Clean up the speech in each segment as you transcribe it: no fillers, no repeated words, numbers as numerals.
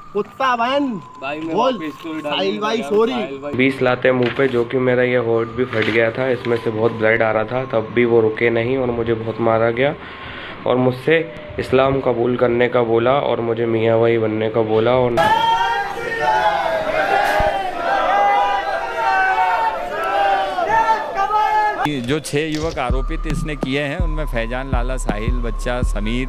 कुत्ता बहन भाई मैं बोल साहिल भाई सॉरी। 20 लाते मुंह पे, जो कि मेरा ये होठ भी फट गया था, इसमें से बहुत ब्लड आ रहा था, तब भी वो रुके नहीं और मुझे बहुत मारा गया और मुझसे इस्लाम कबूल करने का बोला और मुझे मियाँ भाई बनने का बोला। और जो 6 युवक आरोपित इसने किए हैं उनमें फैजान, लाला, साहिल बच्चा, समीर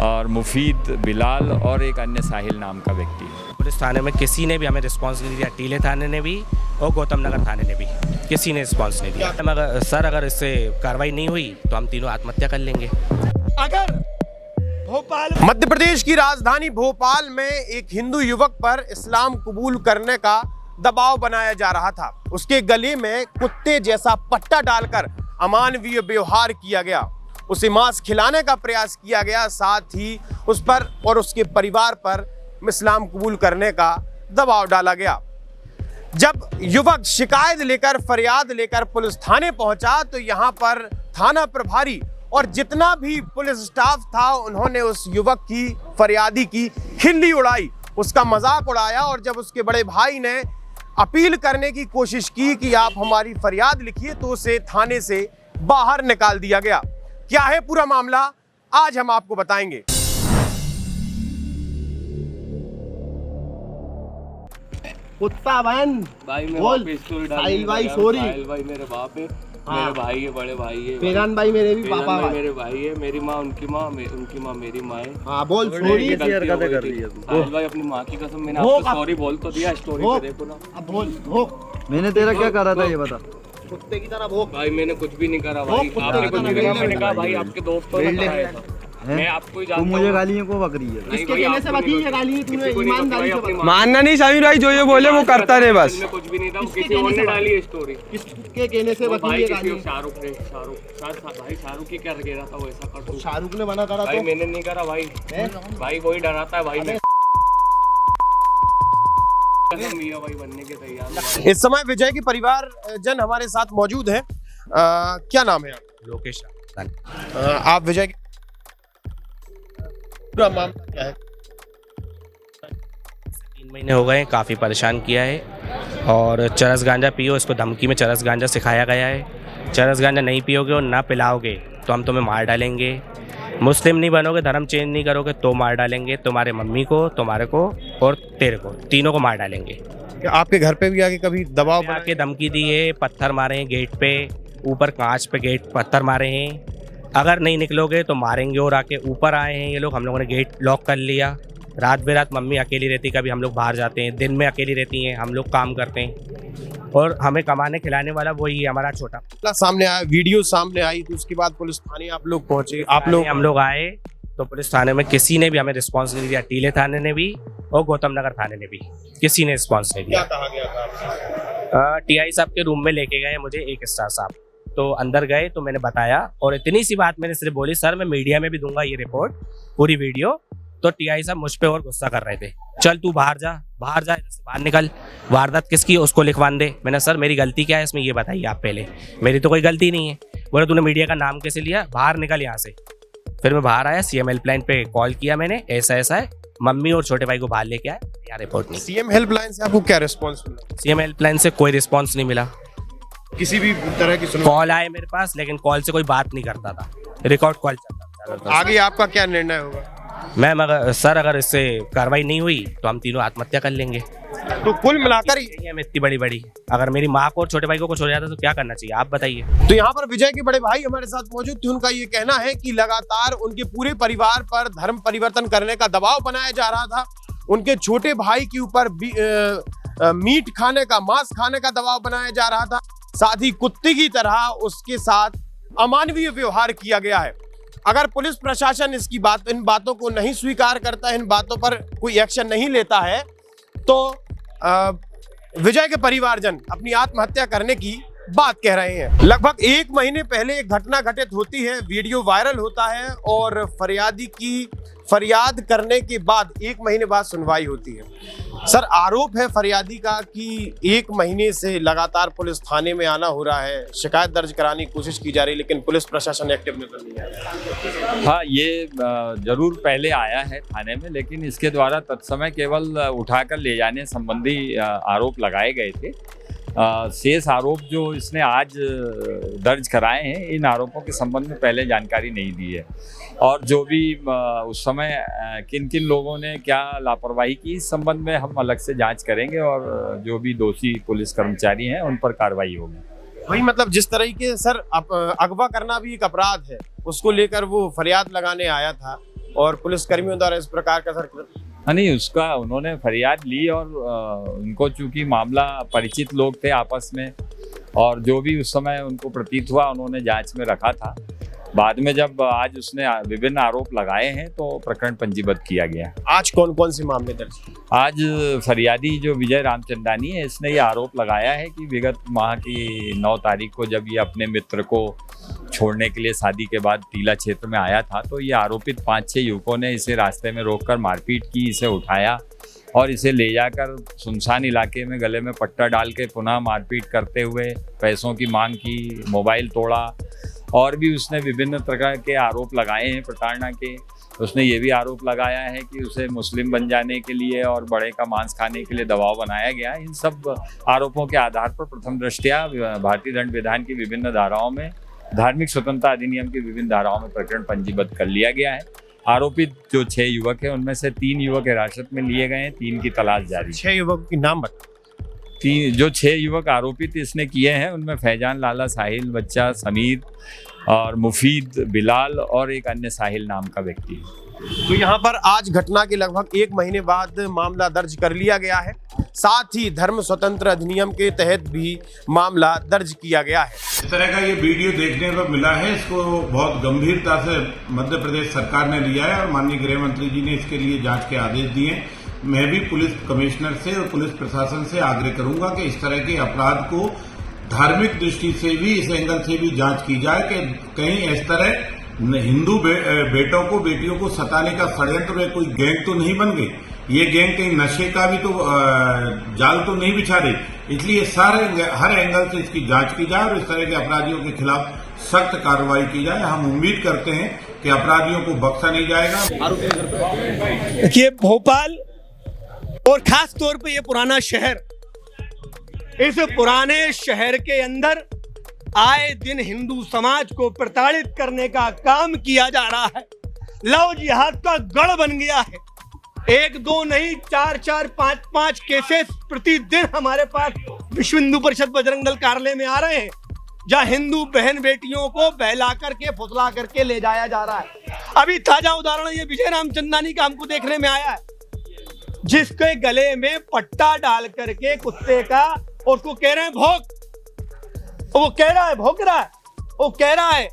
और मुफीद, बिलाल और एक अन्य साहिल नाम का व्यक्ति है। पुलिस थाने में किसी ने भी हमें रिस्पांस नहीं दिया, टीले थाने ने भी और गौतम नगर थाने ने भी, किसी ने रिस्पांस नहीं दिया। सर अगर इससे कार्रवाई नहीं हुई तो हम तीनों आत्महत्या कर लेंगे। अगर मध्य प्रदेश की राजधानी भोपाल में एक हिंदू युवक पर इस्लाम कबूल करने का दबाव बनाया जा रहा था, उसके गले में कुत्ते जैसा पट्टा डालकर अमानवीय व्यवहार किया गया, उसे मांस खिलाने का प्रयास किया गया, साथ ही उस पर और उसके परिवार पर इस्लाम कबूल करने का दबाव डाला गया। जब युवक शिकायत लेकर, फरियाद लेकर पुलिस थाने पहुंचा तो यहां पर थाना प्रभारी और जितना भी पुलिस स्टाफ था उन्होंने उस युवक की, फरियादी की खिल्ली उड़ाई, उसका मजाक उड़ाया। और जब उसके बड़े भाई ने अपील करने की कोशिश की कि आप हमारी फरियाद लिखिए, तो उसे थाने से बाहर निकाल दिया गया। क्या है पूरा मामला, आज हम आपको बताएंगे। कुत्ता बहन भाई मैं बोल साहिल भाई सॉरी। साहिल भाई मेरे बाप है, मेरे भाई है, बड़े भाई है। फैजान भाई मेरे भी पापा भाई मेरे भाई है, मेरी माँ उनकी माँ, उनकी माँ मेरी माँ है। हाँ बोल सॉरी। हरकतें कर रही है साहिल भाई, अपनी माँ की कसम, मैंने आपको सॉरी बोल तो दिया, स्टोरी पे देखो ना। अब बोल भोग, मैंने तेरा क्या करा था ये बता। कुत्ते की तरह भोग। भाई मैंने कुछ भी नहीं करा भाई, आपने कुछ नहीं करा। मैंने कहा भाई आपके दोस्तों ने कराया था, मैं आपको ही जानता हूं। मुझे गालियों को बक रही है। किसके कहने से बकी है गाली? तूने ईमानदारी से बता। मानना नहीं समीर भाई, जो ये बोले वो करता रहे बस। मैं कुछ भी नहीं था, किसी और ने डाली है स्टोरी। किसके कहने से बकी भाई है किसी गाली? शाहरुख ने, भाई शाहरुख की क्या कह रहा था वो, ऐसा कर। शाहरुख ने मना करा भाई तो मैंने नहीं करा भाई, भाई वही डराता है भाई। मैं मियां भाई बनने के तैयार। इस समय विजय के परिवार जन हमारे साथ मौजूद हैं। क्या नाम है आप? लोकेश। आप विजय के पूरा मामला क्या है? 3 महीने हो गए, काफ़ी परेशान किया है और चरस गांजा पियो, इसको धमकी में चरस गांजा सिखाया गया है। चरस गांजा नहीं पियोगे और ना पिलाओगे तो हम तुम्हें मार डालेंगे। मुस्लिम नहीं बनोगे, धर्म चेंज नहीं करोगे तो मार डालेंगे, तुम्हारे मम्मी को, तुम्हारे को और तेरे को, तीनों को मार डालेंगे। क्या आपके घर पे भी आके कभी दबाव बनाया? आके धमकी दी है, पत्थर मारे हैं गेट पे, ऊपर कांच पे गेट पत्थर मारे हैं, अगर नहीं निकलोगे तो मारेंगे। और आके ऊपर आए हैं ये लोग, हम लोगों ने गेट लॉक कर लिया। रात बेरात मम्मी अकेली रहती, कभी हम लोग बाहर जाते हैं, दिन में अकेली रहती हैं, हम लोग काम करते हैं और हमें कमाने खिलाने वाला वही है हमारा छोटा। सामने आया, वीडियो सामने आई, तो उसके बाद पुलिस थाने आप लोग पहुंचे। हम लोग आए तो पुलिस थाने में किसी ने भी हमें रिस्पांस नहीं दिया, टीले थाने ने भी और गौतम नगर थाने ने भी, किसी ने रिस्पांस नहीं दिया। क्या कहा गया था? टीआई साहब के रूम में लेके गए मुझे, एक स्टार साहब, तो अंदर गए तो मैंने बताया और इतनी सी बात मैंने सिर्फ बोली, सर मैं मीडिया में भी दूंगा ये रिपोर्ट, पूरी वीडियो। तो टीआई साहब मुझ पे और गुस्सा कर रहे थे, चल तू बाहर जा, बाहर जा, इधर से बाहर निकल, वारदात किसकी है उसको लिखवान दे। मैंने सर मेरी गलती क्या है इसमें ये बताइए आप पहले, मेरी तो कोई गलती नहीं है। बोले तूने मीडिया का नाम कैसे लिया, बाहर निकल यहाँ से। फिर मैं बाहर आया, सीएम हेल्पलाइन पे कॉल किया मैंने, ऐसा ऐसा है, मम्मी और छोटे भाई को बाहर लेके आए, यहाँ रिपोर्ट नहीं। सीएम हेल्पलाइन से आपको क्या रिस्पॉन्स मिला? सीएम हेल्पलाइन से कोई रिस्पॉन्स नहीं मिला, किसी भी तरह की कॉल आए मेरे पास लेकिन कॉल से कोई बात नहीं करता था, रिकॉर्ड कॉल चलता था। आगे आपका क्या निर्णय होगा? मैम सर अगर इससे कार्रवाई नहीं हुई तो हम तीनों आत्महत्या कर लेंगे। तो कुल मिलाकर हमें इतनी बड़ी बड़ी, अगर मेरी माँ को और छोटे भाई को कुछ हो जाता तो क्या करना चाहिए आप बताइए। तो यहाँ पर विजय के बड़े भाई हमारे साथ मौजूद थे। उनका ये कहना है कि लगातार उनके पूरे परिवार पर धर्म परिवर्तन करने का दबाव बनाया जा रहा था, उनके छोटे भाई के ऊपर मीट खाने का, मांस खाने का दबाव बनाया जा रहा था, साथ ही कुत्ते की तरह उसके साथ अमानवीय व्यवहार किया गया है। अगर पुलिस प्रशासन इन बातों को नहीं स्वीकार करता है, इन बातों पर कोई एक्शन नहीं लेता है, तो विजय के परिवारजन अपनी आत्महत्या करने की बात कह रहे हैं। लगभग 1 महीने पहले एक घटना घटित होती है, वीडियो वायरल होता है और फरियादी की फरियाद करने के बाद 1 महीने बाद सुनवाई होती है। सर, आरोप है फरियादी का कि 1 महीने से लगातार पुलिस थाने में आना हो रहा है, शिकायत दर्ज कराने की कोशिश की जा रही है, लेकिन पुलिस प्रशासन एक्टिव नजर नहीं आ रहा। हाँ, ये जरूर पहले आया है थाने में, लेकिन इसके द्वारा तत्समय केवल उठाकर ले जाने संबंधी आरोप लगाए गए थे। शेष आरोप जो इसने आज दर्ज कराए हैं, इन आरोपों के संबंध में पहले जानकारी नहीं दी है, और जो भी उस समय किन किन लोगों ने क्या लापरवाही की, इस संबंध में हम अलग से जांच करेंगे और जो भी दोषी पुलिस कर्मचारी हैं उन पर कार्रवाई होगी। वही मतलब जिस तरीके से सर अगवा करना भी एक अपराध है, उसको लेकर वो फरियाद लगाने आया था और पुलिस कर्मियों द्वारा इस प्रकार का सर नहीं, उसका उन्होंने फरियाद ली और उनको चूंकि मामला परिचित लोग थे आपस में, और जो भी उस समय उनको प्रतीत हुआ उन्होंने जांच में रखा था। बाद में जब आज उसने विभिन्न आरोप लगाए हैं तो प्रकरण पंजीबद्ध किया गया। आज कौन कौन से मामले दर्ज? आज फरियादी जो विजय रामचंदानी है, इसने ये आरोप लगाया है कि विगत माह की 9 तारीख को जब ये अपने मित्र को छोड़ने के लिए शादी के बाद टीला क्षेत्र में आया था, तो ये आरोपित 5-6 युवकों ने इसे रास्ते में रोककर मारपीट की, इसे उठाया और इसे ले जाकर सुनसान इलाके में गले में पट्टा डाल के पुनः मारपीट करते हुए पैसों की मांग की, मोबाइल तोड़ा, और भी उसने विभिन्न प्रकार के आरोप लगाए हैं प्रताड़ना के। उसने ये भी आरोप लगाया है कि उसे मुस्लिम बन जाने के लिए और बड़े का मांस खाने के लिए दबाव बनाया गया। इन सब आरोपों के आधार पर प्रथम दृष्टया भारतीय दंड विधान की विभिन्न धाराओं में, धार्मिक स्वतंत्रता अधिनियम की विभिन्न धाराओं में प्रकरण पंजीबद्ध कर लिया गया है। आरोपित जो 6 युवक हैं, उनमें से 3 युवक हिरासत में लिए गए हैं, 3 की तलाश जारी। 6 युवकों के नाम बता। 6 युवक आरोपित इसने किए हैं, उनमें फैजान, लाला, साहिल बच्चा, समीर और मुफीद, बिलाल और एक अन्य साहिल नाम का व्यक्ति है। तो यहाँ पर आज घटना के लगभग 1 महीने बाद मामला दर्ज कर लिया गया है, साथ ही धर्म स्वतंत्र अधिनियम के तहत भी मामला दर्ज किया गया है। इस तरह का ये वीडियो देखने को मिला है, इसको बहुत गंभीरता से मध्य प्रदेश सरकार ने लिया है और माननीय गृह मंत्री जी ने इसके लिए जांच के आदेश दिए। मैं भी पुलिस कमिश्नर से और पुलिस प्रशासन से आग्रह करूंगा कि इस तरह के अपराध को धार्मिक दृष्टि से भी, इस एंगल से भी जांच की जाए कि कहीं इस तरह हिंदू बेटों को, बेटियों को सताने का षड्यंत्र कोई गैंग तो नहीं बन गई। ये गैंग कहीं नशे का भी तो जाल तो नहीं बिछा रही। इसलिए हर एंगल से इसकी जांच की जाए और इस तरह के अपराधियों के खिलाफ सख्त कार्रवाई की जाए। हम उम्मीद करते हैं कि अपराधियों को बख्शा नहीं जाएगा। देखिए, भोपाल और खास तौर पे ये पुराना शहर, इस पुराने शहर के अंदर आए दिन हिंदू समाज को प्रताड़ित करने का काम किया जा रहा है। लव जिहाद का गढ़ बन गया है। 1-2 नहीं, 4-4, 5-5 केसेस प्रतिदिन हमारे पास विश्व हिंदू परिषद बजरंग दल कार्यालय में आ रहे हैं, जहां हिंदू बहन बेटियों को बहला करके, फुसला करके ले जाया जा रहा है। अभी ताजा उदाहरण ये विजय रामचंदानी का हमको देखने में आया है, जिसके गले में पट्टा डाल करके कुत्ते का, और उसको कह रहे हैं भौंक, वो कह रहा है, भौंक रहा है, वो कह रहा है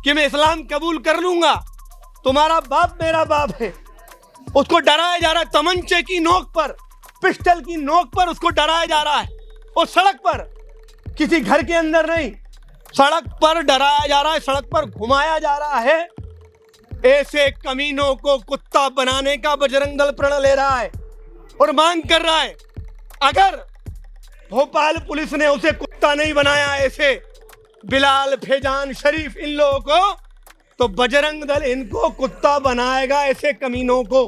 कि मैं इस्लाम कबूल कर लूंगा, तुम्हारा बाप मेरा बाप है। उसको डराया जा रहा है, तमंचे की नोक पर, पिस्टल की नोक पर उसको डराया जा रहा है। और सड़क पर, किसी घर के अंदर नहीं, सड़क पर डराया जा रहा है, सड़क पर घुमाया जा रहा है। ऐसे कमीनों को कुत्ता बनाने का बजरंग दल प्रण ले रहा है और मांग कर रहा है, अगर भोपाल पुलिस ने उसे कुत्ता नहीं बनाया, ऐसे बिलाल, फैजान, शरीफ, इन लोगों को, तो बजरंग दल इनको कुत्ता बनाएगा, ऐसे कमीनों को।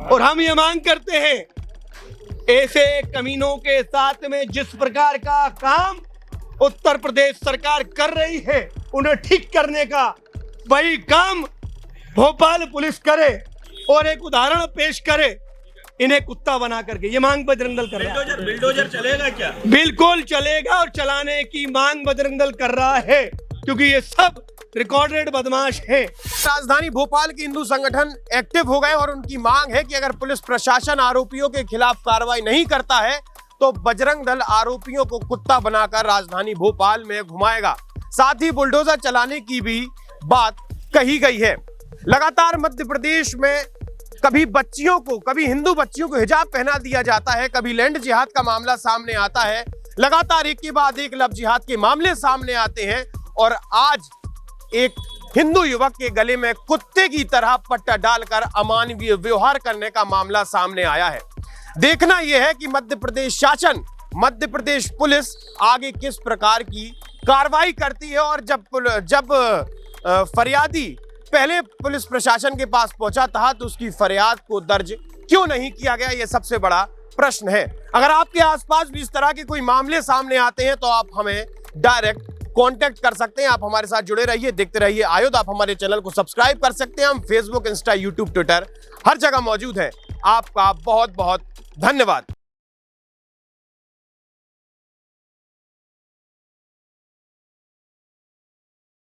और हम ये मांग करते हैं, ऐसे कमीनों के साथ में जिस प्रकार का काम उत्तर प्रदेश सरकार कर रही है, उन्हें ठीक करने का वही काम भोपाल पुलिस करे और एक उदाहरण पेश करे, इन्हें कुत्ता बना करके। ये मांग बजरंग दल कर रहा है। बिल्डोजर चलेगा क्या? बिल्कुल चलेगा, और चलाने की मांग बजरंग दल कर रहा है, क्योंकि ये सब रिकॉर्डेड बदमाश है। राजधानी भोपाल के हिंदू संगठन एक्टिव हो गए और उनकी मांग है कि अगर पुलिस प्रशासन आरोपियों के खिलाफ कार्रवाई नहीं करता है तो बजरंग दल आरोपियों को कुत्ता बनाकर राजधानी भोपाल में घुमाएगा। साथ ही बुलडोजर चलाने की भी बात कही गई है। लगातार मध्य प्रदेश में कभी बच्चियों को, कभी हिंदू बच्चियों को हिजाब पहना दिया जाता है, कभी लैंड जिहाद का मामला सामने आता है। लगातार एक के बाद एक लव जिहाद के मामले सामने आते हैं और आज एक हिंदू युवक के गले में कुत्ते की तरह पट्टा डालकर अमानवीय व्यवहार करने का मामला सामने आया है। देखना यह है कि मध्य प्रदेश शासन, मध्य प्रदेश पुलिस आगे किस प्रकार की कार्रवाई करती है, और जब फरियादी पहले पुलिस प्रशासन के पास पहुंचा था तो उसकी फरियाद को दर्ज क्यों नहीं किया गया, यह सबसे बड़ा प्रश्न है। अगर आपके आसपास भी इस तरह के कोई मामले सामने आते हैं तो आप हमें डायरेक्ट कांटेक्ट कर सकते हैं। आप हमारे साथ जुड़े रहिए, देखते रहिए आयुध। आप हमारे चैनल को सब्सक्राइब कर सकते हैं। हम फेसबुक, इंस्टा, यूट्यूब, ट्विटर हर जगह मौजूद हैं। आपका बहुत बहुत धन्यवाद।